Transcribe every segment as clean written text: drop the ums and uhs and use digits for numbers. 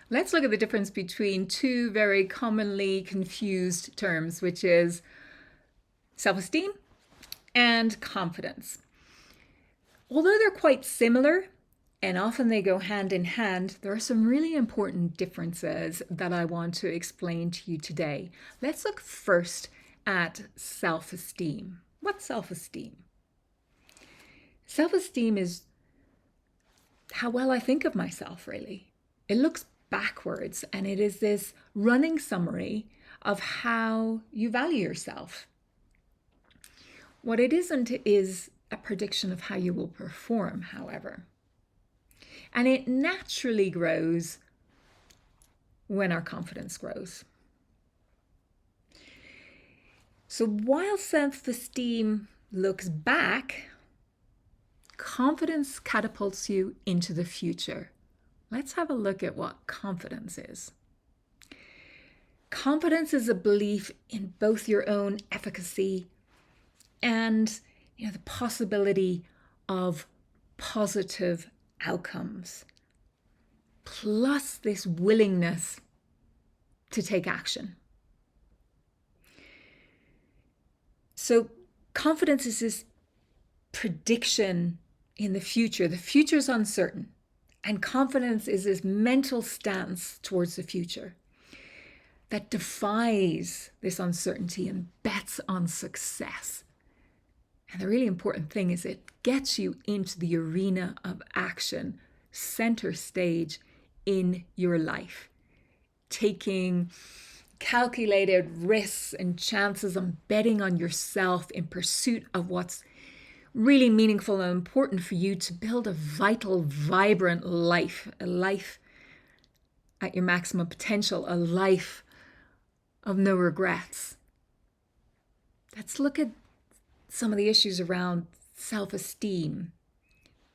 Let's look at the difference between two very commonly confused terms, which is self-esteem and confidence. Although they're quite similar and often they go hand in hand, there are some really important differences that I want to explain to you today. Let's look first at self-esteem. What's self-esteem? Self-esteem is how well I think of myself, really. It looks backwards and it is this running summary of how you value yourself. What it isn't is a prediction of how you will perform, however. And it naturally grows when our confidence grows. So while self-esteem looks back, confidence catapults you into the future. Let's have a look at what confidence is. Confidence is a belief in both your own efficacy and the possibility of positive outcomes, plus this willingness to take action. So confidence is this prediction in the future. The future is uncertain, and confidence is this mental stance towards the future that defies this uncertainty and bets on success. And the really important thing is it gets you into the arena of action, center stage in your life, taking calculated risks and chances on betting on yourself in pursuit of what's really meaningful and important for you to build a vital, vibrant life, a life at your maximum potential, a life of no regrets. Let's look at some of the issues around self-esteem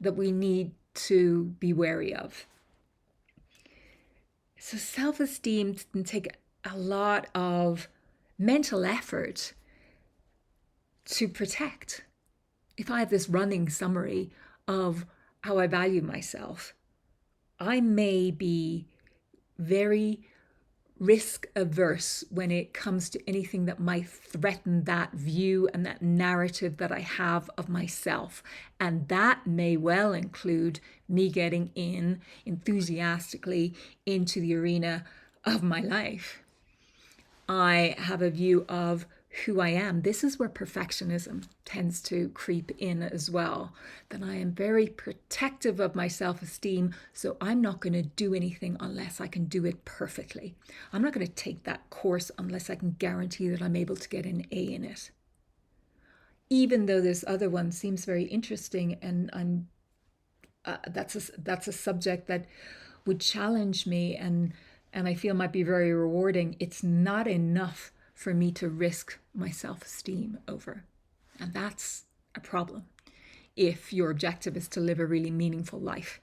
that we need to be wary of. So self-esteem can take a lot of mental effort to protect. If I have this running summary of how I value myself, I may be very risk averse when it comes to anything that might threaten that view and that narrative that I have of myself. And that may well include me getting in enthusiastically into the arena of my life. I have a view of who I am. This is where perfectionism tends to creep in as well. That I am very protective of my self-esteem, so I'm not going to do anything unless I can do it perfectly. I'm not going to take that course unless I can guarantee that I'm able to get an A in it. Even though this other one seems very interesting, and that's a subject that would challenge me and I feel might be very rewarding, it's not enough for me to risk my self-esteem over. And that's a problem if your objective is to live a really meaningful life.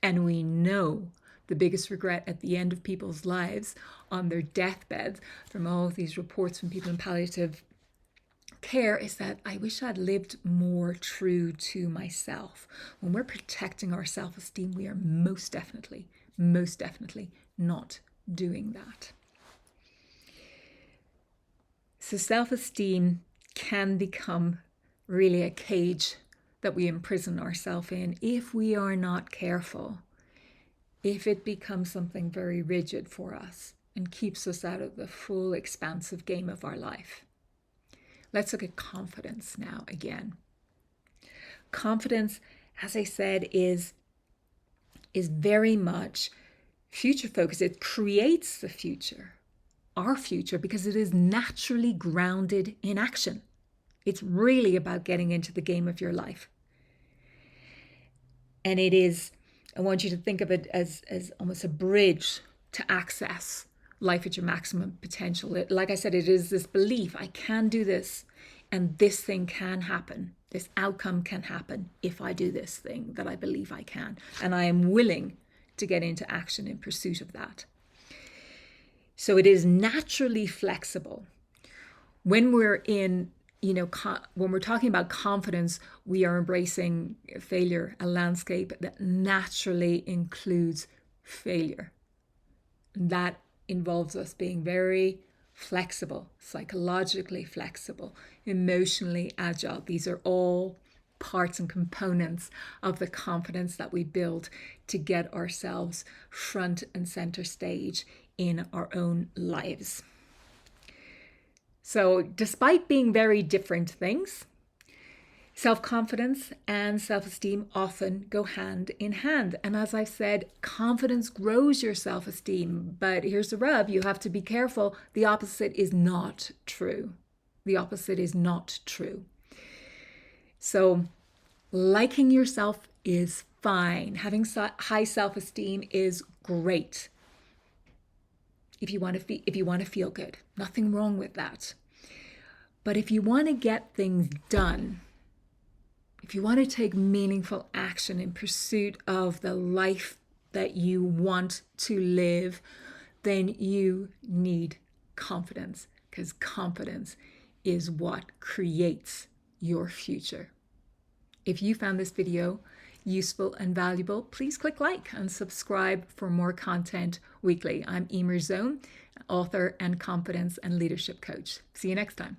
And we know the biggest regret at the end of people's lives on their deathbeds from all of these reports from people in palliative care is that I wish I'd lived more true to myself. When we're protecting our self-esteem, we are most definitely not doing that. So self-esteem can become really a cage that we imprison ourselves in if we are not careful, if it becomes something very rigid for us and keeps us out of the full expansive game of our life. Let's look at confidence now again. Confidence, as I said, is very much future focused. It creates the future, our future, because it is naturally grounded in action. It's really about getting into the game of your life. And it is, I want you to think of it as almost a bridge to access life at your maximum potential. Like I said, it is this belief, I can do this, and this thing can happen. This outcome can happen if I do this thing that I believe I can. And I am willing to get into action in pursuit of that. So it is naturally flexible. When we're in, when we're talking about confidence, we are embracing failure, a landscape that naturally includes failure. That involves us being very flexible, psychologically flexible, emotionally agile. These are all parts and components of the confidence that we build to get ourselves front and center stage in our own lives. So, despite being very different things, self-confidence and self-esteem often go hand in hand. And as I've said, confidence grows your self-esteem. But here's the rub, you have to be careful. The opposite is not true. The opposite is not true. So liking yourself is fine. Having high self-esteem is great. If you want to feel good, nothing wrong with that. But if you want to get things done, if you want to take meaningful action in pursuit of the life that you want to live, then you need confidence, because confidence is what creates your future. If you found this video useful and valuable, please click like and subscribe for more content weekly. I'm Emer Zone, author and confidence and leadership coach. See you next time.